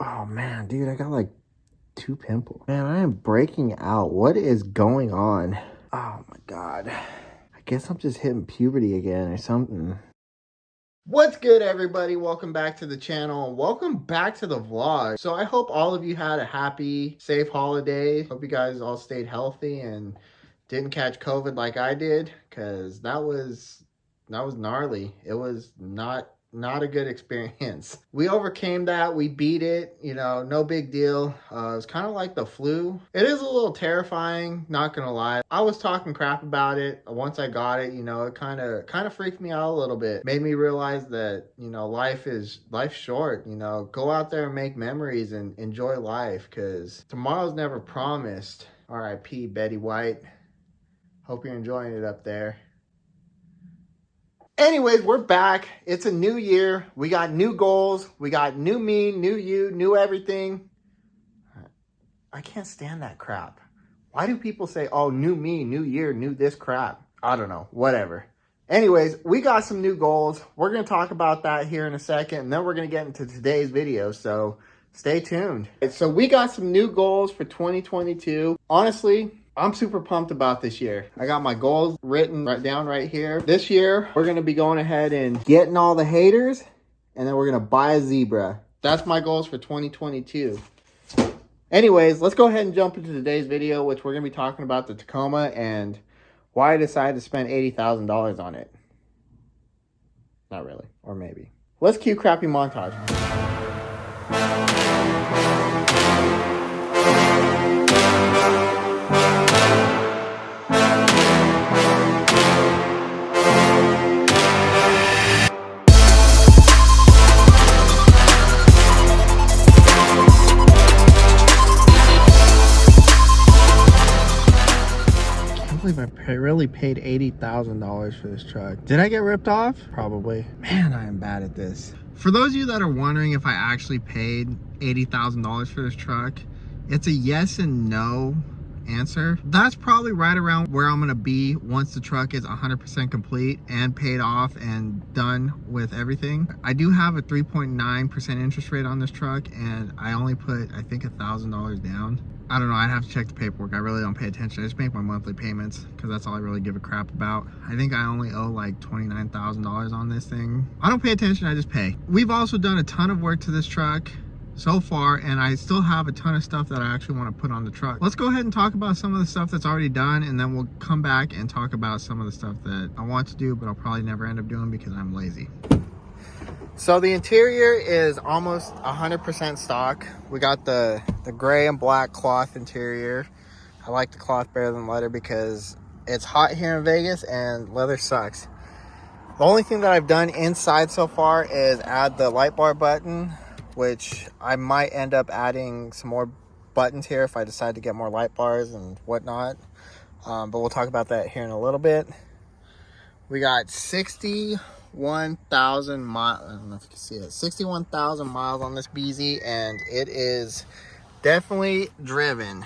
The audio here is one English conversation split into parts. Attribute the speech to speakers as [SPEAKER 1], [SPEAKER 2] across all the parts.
[SPEAKER 1] Oh man, dude, I got like 2 pimples. Man, I am breaking out. What is going on? Oh my God. I guess I'm just hitting puberty again or something. What's good, everybody? Welcome back to the channel and welcome back to the vlog. So I hope all of you had a happy, safe holiday. Hope you guys all stayed healthy and didn't catch COVID like I did, because that was gnarly. It was not a good experience. We overcame that. We beat it, no big deal. It was kind of like the flu. It is a little terrifying, not gonna lie. I was talking crap about it once I got it. It kind of freaked me out a little bit. Made me realize that life's short. Go out there and make memories and enjoy life, because tomorrow's never promised. R.I.P. Betty White. Hope you're enjoying it up there. Anyways, we're back. It's a new year. We got new goals. We got new me, new you, new everything. I can't stand that crap. Why do people say, oh, new me, new year, new this crap? I don't know. Whatever. Anyways, we got some new goals. We're going to talk about that here in a second, and then we're going to get into today's video. So stay tuned. So we got some new goals for 2022. Honestly, I'm super pumped about this year. I got my goals written down right here. This year, we're going to be going ahead and getting all the haters, and then we're going to buy a zebra. That's my goals for 2022. Anyways, let's go ahead and jump into today's video, which we're going to be talking about the Tacoma and why I decided to spend $80,000 on it. Not really, or maybe. Let's cue crappy montage. I really paid $80,000 for this truck. Did I get ripped off? Probably. Man, I am bad at this. For those of you that are wondering if I actually paid $80,000 for this truck, it's a yes and no answer. That's probably right around where I'm gonna be once the truck is 100% complete and paid off and done with everything. I do have a 3.9% interest rate on this truck, and I only put, I think, $1,000 down. I don't know, I'd have to check the paperwork. I really don't pay attention. I just make my monthly payments because that's all I really give a crap about. I think I only owe like $29,000 on this thing. I don't pay attention, I just pay. We've also done a ton of work to this truck so far, and I still have a ton of stuff that I actually want to put on the truck. Let's go ahead and talk about some of the stuff that's already done, and then we'll come back and talk about some of the stuff that I want to do, but I'll probably never end up doing because I'm lazy. So the interior is almost 100% stock. We got the gray and black cloth interior. I like the cloth better than leather because it's hot here in Vegas and leather sucks. The only thing that I've done inside so far is add the light bar button, which I might end up adding some more buttons here if I decide to get more light bars and whatnot. But we'll talk about that here in a little bit. We got 61,000 miles. I don't know if you can see it. 61,000 miles on this BZ, and it is definitely driven.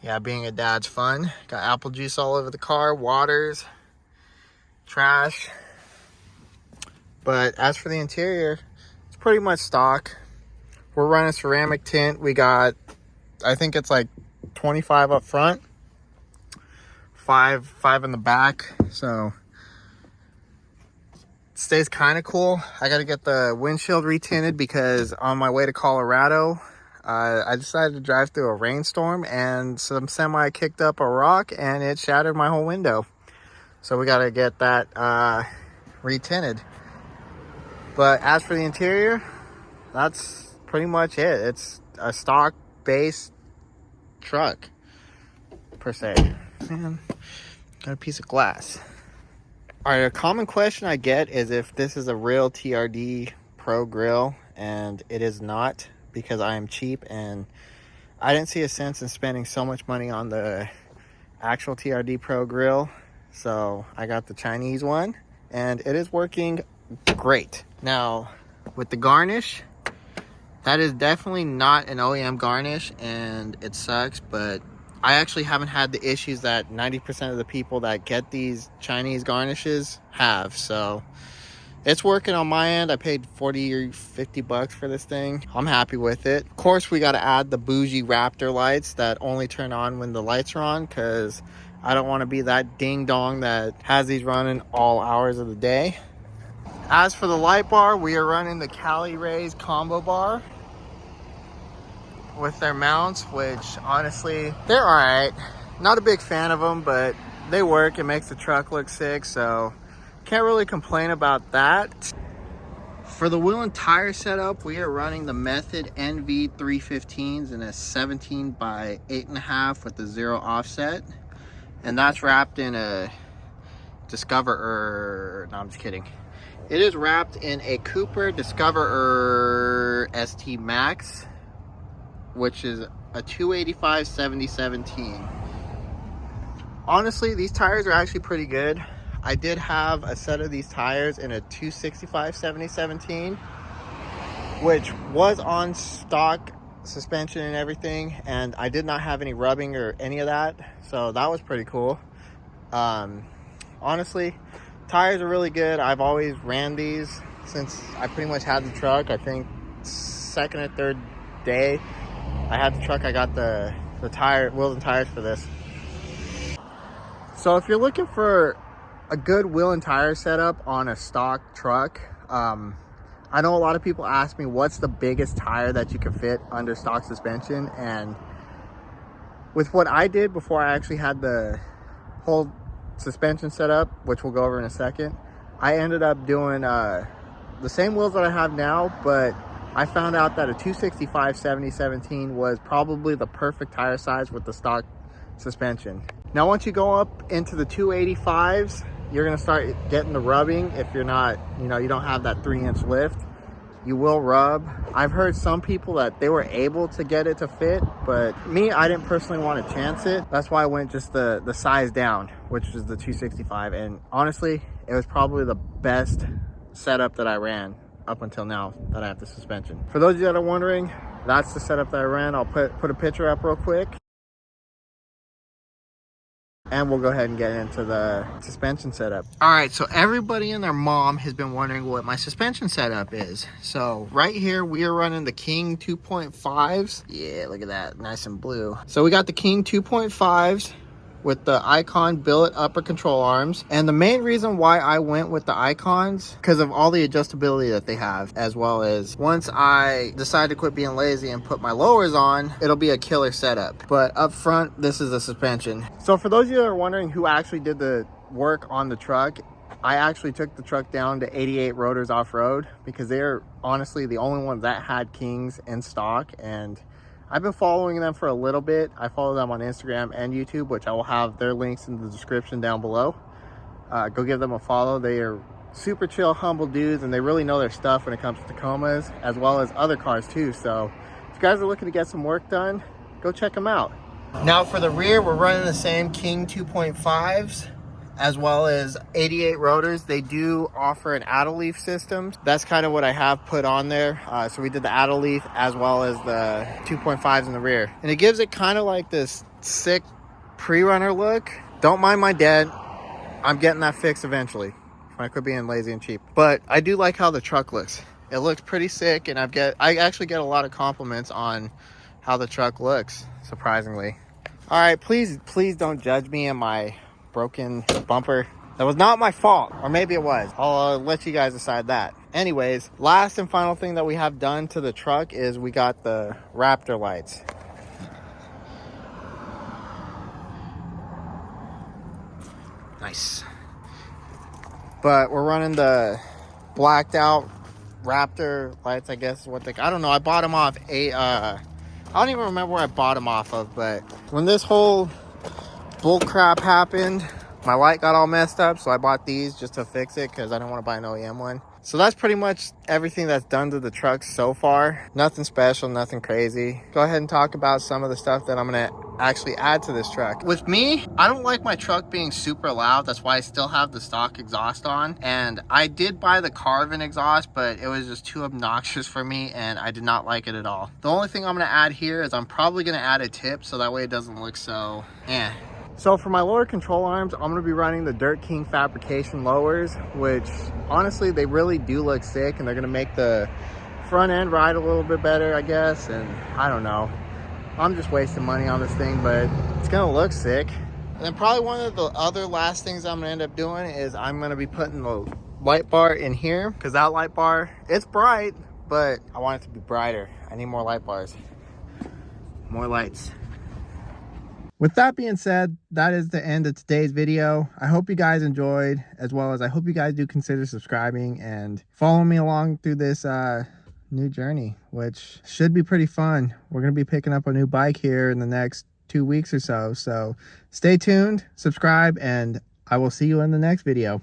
[SPEAKER 1] Yeah, being a dad's fun. Got apple juice all over the car, waters, trash. But as for the interior, it's pretty much stock. We're running ceramic tint. We got, I think it's like 25 up front, five in the back. So it stays kind of cool. I got to get the windshield retinted because on my way to Colorado, I decided to drive through a rainstorm and some semi kicked up a rock and it shattered my whole window. So we got to get that retinted. But as for the interior, that's pretty much it. It's a stock base truck per se. Man, got a piece of glass. All right, a common question I get is if this is a real TRD Pro grill, and it is not, because I am cheap and I didn't see a sense in spending so much money on the actual TRD Pro grill. So I got the Chinese one and it is working great. Now with the garnish, that is definitely not an OEM garnish and it sucks, but I actually haven't had the issues that 90% of the people that get these Chinese garnishes have. So It's working on my end. I paid 40 or 50 bucks for this thing. I'm happy with it. Of course, we got to add the bougie Raptor lights that only turn on when the lights are on, because I don't want to be that ding dong that has these running all hours of the day. As for the light bar, we are running the Cali Rays combo bar with their mounts, which honestly, they're all right. Not a big fan of them, but they work. It makes the truck look sick, so can't really complain about that. For the wheel and tire setup, we are running the Method NV315s in a 17 by 8.5 with the 0 offset. And that's wrapped in a Discoverer, no, I'm just kidding. It is wrapped in a Cooper Discoverer ST Max, which is a 285 7017. Honestly, these tires are actually pretty good. I did have a set of these tires in a 265 7017, which was on stock suspension and everything, and I did not have any rubbing or any of that, so that was pretty cool. Honestly, tires are really good. I've always ran these since I pretty much had the truck. I think second or third day I had the truck, I got the wheels and tires for this. So if you're looking for a good wheel and tire setup on a stock truck, I know a lot of people ask me what's the biggest tire that you can fit under stock suspension, and with what I did before I actually had the whole suspension set up, which we'll go over in a second, I ended up doing the same wheels that I have now, but I found out that a 265 7017 was probably the perfect tire size with the stock suspension. Now once you go up into the 285s, you're going to start getting the rubbing. If you're not, you don't have that 3-inch lift, you will rub. I've heard some people that they were able to get it to fit, but me, I didn't personally want to chance it. That's why I went just the size down, which is the 265. And honestly, it was probably the best setup that I ran up until now that I have the suspension. For those of you that are wondering, that's the setup that I ran. I'll put a picture up real quick, and we'll go ahead and get into the suspension setup. All right, so everybody and their mom has been wondering what my suspension setup is. So right here, we are running the King 2.5s. Yeah, look at that, nice and blue. So we got the King 2.5s with the Icon billet upper control arms. And the main reason why I went with the Icons, because of all the adjustability that they have, as well as once I decide to quit being lazy and put my lowers on, it'll be a killer setup. But up front, this is the suspension. So for those of you that are wondering who actually did the work on the truck, I actually took the truck down to 88 Rotors Off-Road, because they're honestly the only ones that had Kings in stock, and I've been following them for a little bit. I follow them on Instagram and YouTube, which I will have their links in the description down below. Go give them a follow. They are super chill, humble dudes, and they really know their stuff when it comes to Tacomas, as well as other cars too. So if you guys are looking to get some work done, go check them out. Now for the rear, we're running the same King 2.5s, as well as 88 Rotors. They do offer an addle leaf system. That's kind of what I have put on there. So we did the addle leaf as well as the 2.5s in the rear. And it gives it kind of like this sick pre-runner look. Don't mind my dent. I'm getting that fixed eventually when I quit being lazy and cheap. But I do like how the truck looks. It looks pretty sick, and I actually get a lot of compliments on how the truck looks, surprisingly. All right, please don't judge me and my broken bumper. That was not my fault, or maybe it was. I'll let you guys decide that. Anyways, last and final thing that we have done to the truck is we got the Raptor lights. Nice. But we're running the blacked out Raptor lights, I guess is what I don't know. I bought them off I don't even remember where I bought them off of, but when this whole bull crap happened, my light got all messed up, so I bought these just to fix it because I don't want to buy an OEM one. So that's pretty much everything that's done to the truck so far. Nothing special, nothing crazy. Go ahead and talk about some of the stuff that I'm gonna actually add to this truck. With me, I don't like my truck being super loud. That's why I still have the stock exhaust on. And I did buy the Carvin exhaust, but it was just too obnoxious for me, and I did not like it at all. The only thing I'm gonna add here is I'm probably gonna add a tip, so that way it doesn't look so So for my lower control arms, I'm going to be running the Dirt King Fabrication lowers, which honestly, they really do look sick, and they're going to make the front end ride a little bit better, I guess. And I don't know. I'm just wasting money on this thing, but it's going to look sick. And then probably one of the other last things I'm going to end up doing is I'm going to be putting the light bar in here, because that light bar, it's bright, but I want it to be brighter. I need more light bars, more lights. With that being said, that is the end of today's video. I hope you guys enjoyed, as well as I hope you guys do consider subscribing and following me along through this new journey, which should be pretty fun. We're going to be picking up a new bike here in the next 2 weeks or so. So stay tuned, subscribe, and I will see you in the next video.